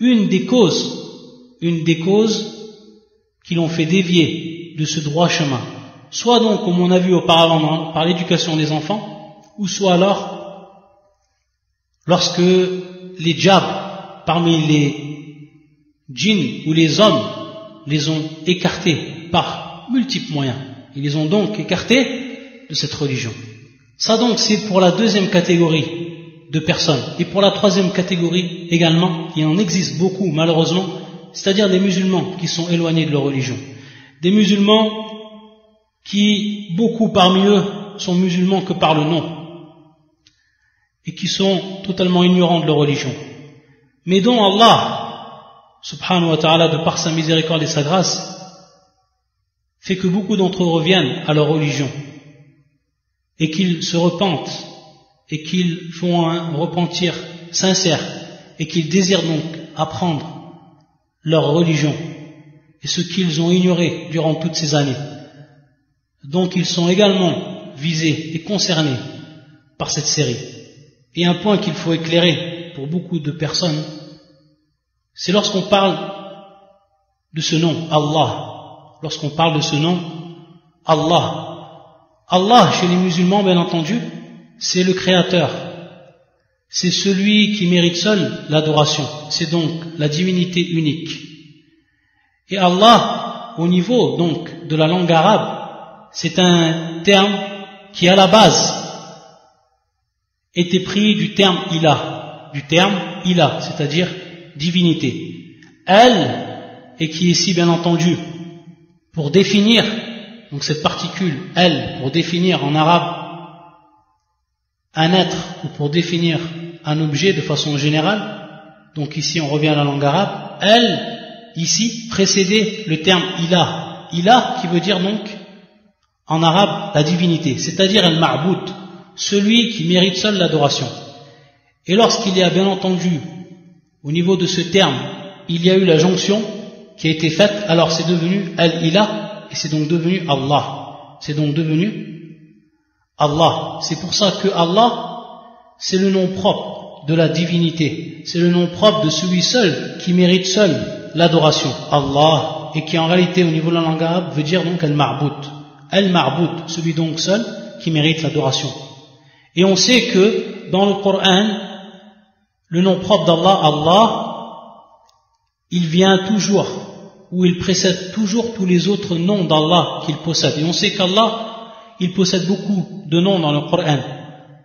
une des causes qui l'ont fait dévier de ce droit chemin. Soit donc, comme on a vu auparavant par l'éducation des enfants, ou soit alors, lorsque les djabs, parmi les djinns ou les hommes, les ont écartés par multiples moyens. Ils les ont donc écartés de cette religion. Ça donc, c'est pour la deuxième catégorie de personnes. Et pour la troisième catégorie également, il en existe beaucoup malheureusement, c'est-à-dire des musulmans qui sont éloignés de leur religion. Des musulmans qui, beaucoup parmi eux, sont musulmans que par le nom et qui sont totalement ignorants de leur religion. Mais dont Allah, subhanahu wa ta'ala, de par sa miséricorde et sa grâce, fait que beaucoup d'entre eux reviennent à leur religion et qu'ils se repentent et qu'ils font un repentir sincère et qu'ils désirent donc apprendre leur religion et ce qu'ils ont ignoré durant toutes ces années. Donc ils sont également visés et concernés par cette série. Et un point qu'il faut éclairer pour beaucoup de personnes, c'est lorsqu'on parle de ce nom, Allah. Lorsqu'on parle de ce nom, Allah. Allah, chez les musulmans, bien entendu, c'est le Créateur. C'est celui qui mérite seul l'adoration. C'est donc la divinité unique. Et Allah, au niveau donc de la langue arabe, c'est un terme qui à la base était pris du terme ilah, c'est-à-dire divinité. Elle, et qui est ici bien entendu pour définir, donc cette particule, elle, pour définir en arabe un être ou pour définir un objet de façon générale, donc ici on revient à la langue arabe, elle, ici, précédait le terme ilah. Ilah qui veut dire donc en arabe la divinité, c'est-à-dire al-ma'boud, celui qui mérite seul l'adoration. Et lorsqu'il y a bien entendu, au niveau de ce terme, il y a eu la jonction qui a été faite, alors c'est devenu al-ilah et c'est donc devenu Allah. C'est donc devenu Allah. C'est pour ça que Allah, c'est le nom propre de la divinité. C'est le nom propre de celui seul qui mérite seul l'adoration. Allah, et qui en réalité au niveau de la langue arabe veut dire donc al-ma'boud. Al-ma'boud, celui donc seul qui mérite l'adoration. Et on sait que dans le Coran, le nom propre d'Allah, Allah, il vient toujours, ou il précède toujours tous les autres noms d'Allah qu'il possède. Et on sait qu'Allah, il possède beaucoup de noms dans le Coran,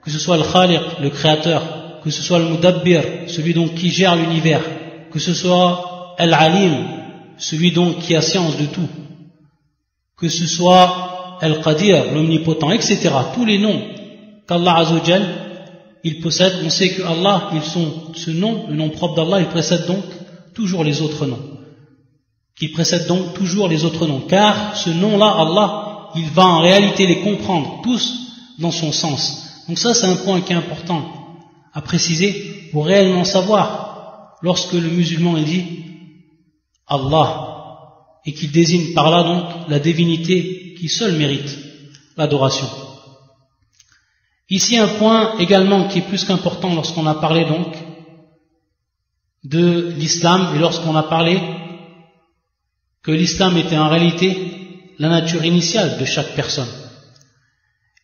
que ce soit le Khaliq, le Créateur, que ce soit le Mudabbir, celui donc qui gère l'univers, que ce soit Al-Alim, celui donc qui a science de tout, que ce soit Al-Qadir, l'omnipotent, etc. Tous les noms qu'Allah Azzawajal, il possède, on sait que Allah, ce nom, le nom propre d'Allah, il précède donc toujours les autres noms. Il précède donc toujours les autres noms. Car ce nom-là, Allah, il va en réalité les comprendre tous dans son sens. Donc ça, c'est un point qui est important à préciser pour réellement savoir lorsque le musulman il dit Allah et qu'il désigne par là donc la divinité qui seule mérite l'adoration. Ici un point également qui est plus qu'important lorsqu'on a parlé donc de l'islam et lorsqu'on a parlé que l'islam était en réalité la nature initiale de chaque personne.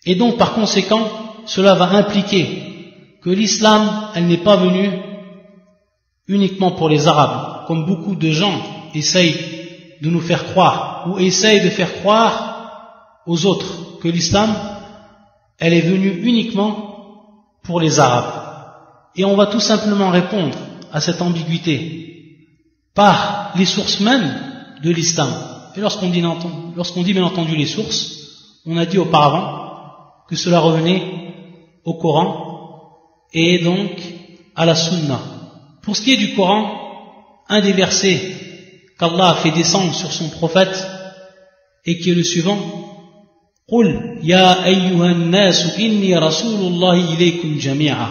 Et donc par conséquent, cela va impliquer que l'islam, elle n'est pas venue uniquement pour les Arabes, comme beaucoup de gens essayent de nous faire croire, ou essayent de faire croire aux autres que l'islam, elle est venue uniquement pour les Arabes. Et on va tout simplement répondre à cette ambiguïté par les sources mêmes de l'islam. Et lorsqu'on dit bien entendu les sources, on a dit auparavant que cela revenait au Coran et donc à la Sunna. Pour ce qui est du Coran, un des versets qu'Allah a fait descendre sur son prophète et qui est le suivant: Qul ya ayyuhan nasu inni rasulullahi ilaykum jami'a.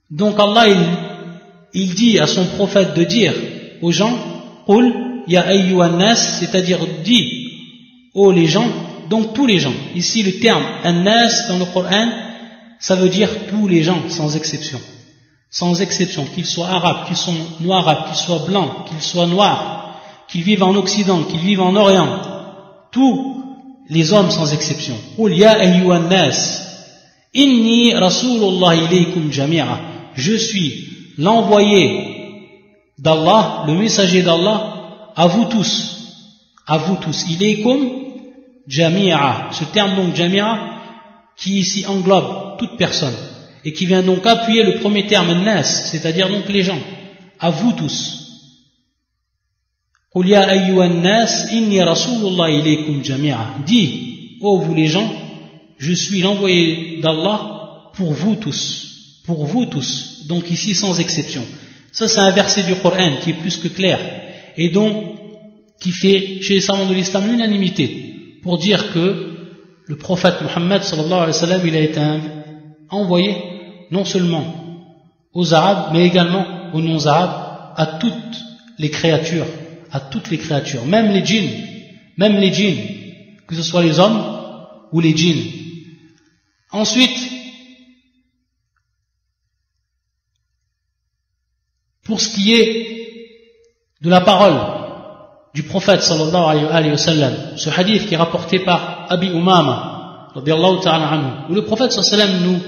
Donc Allah il dit à son prophète de dire aux gens Qul ya ayyuhan nas, c'est-à-dire dit ô les gens, donc tous les gens. Ici le terme an-nas dans le Coran, ça veut dire tous les gens sans exception. sans exception, qu'ils soient arabes, qu'ils soient noirs, qu'ils soient blancs, qu'ils soient noirs, qu'ils vivent en Occident, qu'ils vivent en Orient, tous les hommes sans exception. Qul ya ayyuhan nas, inni rasulullah ilaykum jami'a. Je suis l'envoyé d'Allah, le messager d'Allah, à vous tous, ilaykum jami'a. Ce terme donc jami'a, qui ici englobe toute personne, et qui vient donc appuyer le premier terme nas, c'est-à-dire donc les gens, à vous tous. Qul ya ayyuhan nas, inni rasulullah ilaykum jami'a. Dis, ô vous les gens, je suis l'envoyé d'Allah pour vous tous. Pour vous tous. Donc ici sans exception. Ça c'est un verset du Coran qui est plus que clair. Et donc, qui fait chez les savants de l'islam l'unanimité pour dire que le prophète Muhammad sallallahu alayhi wa sallam, il a été envoyé non seulement aux Arabes, mais également aux non-Arabes, à toutes les créatures, même les djinns, que ce soit les hommes ou les djinns. Ensuite, pour ce qui est de la parole du prophète sallallahu alayhi wa sallam, ce hadith qui est rapporté par Abi Umama radiyallahu ta'ala anhu, où le prophète sallallahu alayhi wa sallam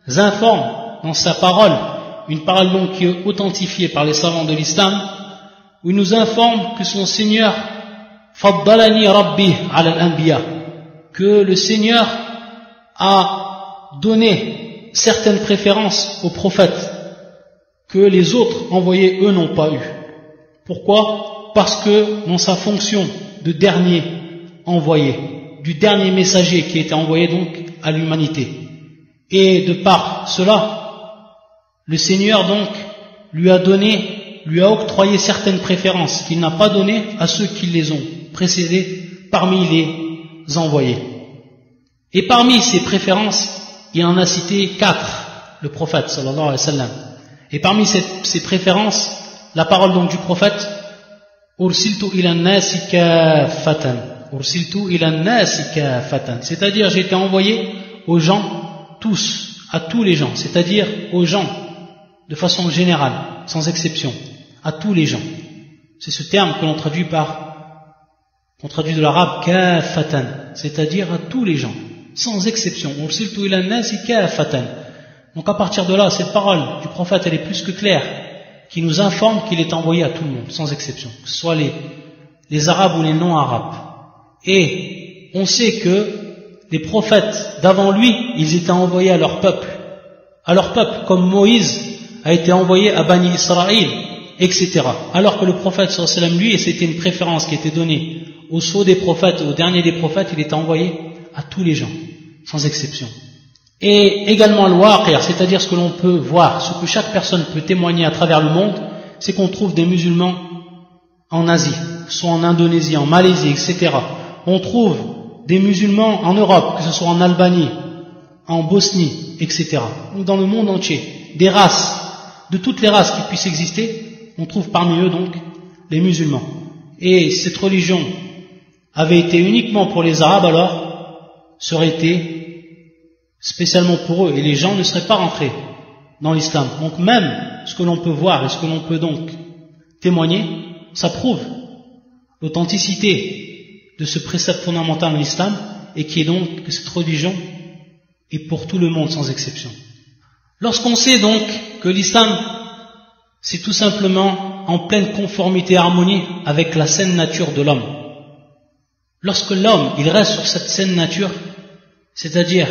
nous informe dans sa parole, une parole donc qui est authentifiée par les savants de l'islam, où il nous informe que son Seigneur faddalani rabbi ala al-anbiya, que le Seigneur a donné certaines préférences aux prophètes que les autres envoyés eux n'ont pas eu. Pourquoi? Parce que dans sa fonction de dernier envoyé, du dernier messager qui était envoyé donc à l'humanité, et de par cela, le Seigneur donc lui a octroyé certaines préférences qu'il n'a pas données à ceux qui les ont précédés parmi les envoyés. Et parmi ces préférences, il en a cité 4, le prophète sallallahu alayhi wa sallam. Et parmi ces préférences, la parole donc du prophète, ursiltu ila nasi kaffatan, c'est-à-dire j'ai été envoyé aux gens tous, à tous les gens, c'est-à-dire aux gens de façon générale, sans exception, à tous les gens. C'est ce terme qu'on traduit de l'arabe kaffatan, c'est-à-dire à tous les gens, sans exception. Ursiltu ila nasi kaffatan. Donc à partir de là, cette parole du prophète, elle est plus que claire, qui nous informe qu'il est envoyé à tout le monde, sans exception, que ce soit les arabes ou les non-arabes. Et on sait que les prophètes d'avant lui, ils étaient envoyés à leur peuple, comme Moïse a été envoyé à Bani Israël, etc. Alors que le prophète sallallahu alayhi wa sallam, lui, et c'était une préférence qui était donnée au sceau des prophètes, au dernier des prophètes, il était envoyé à tous les gens, sans exception. Et également le waqi', c'est-à-dire ce que l'on peut voir, ce que chaque personne peut témoigner à travers le monde, c'est qu'on trouve des musulmans en Asie, soit en Indonésie, en Malaisie, etc. On trouve des musulmans en Europe, que ce soit en Albanie, en Bosnie, etc. Ou dans le monde entier, des races, de toutes les races qui puissent exister, on trouve parmi eux donc les musulmans. Et cette religion avait été uniquement pour les Arabes, alors ça aurait été spécialement pour eux, et les gens ne seraient pas rentrés dans l'islam. Donc même ce que l'on peut voir et ce que l'on peut donc témoigner, ça prouve l'authenticité de ce précepte fondamental de l'islam, et qui est donc que cette religion est pour tout le monde sans exception. Lorsqu'on sait donc que l'islam, c'est tout simplement en pleine conformité et harmonie avec la saine nature de l'homme, lorsque l'homme, il reste sur cette saine nature, c'est-à-dire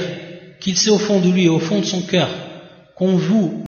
qu'il sait au fond de lui et au fond de son cœur qu'on voue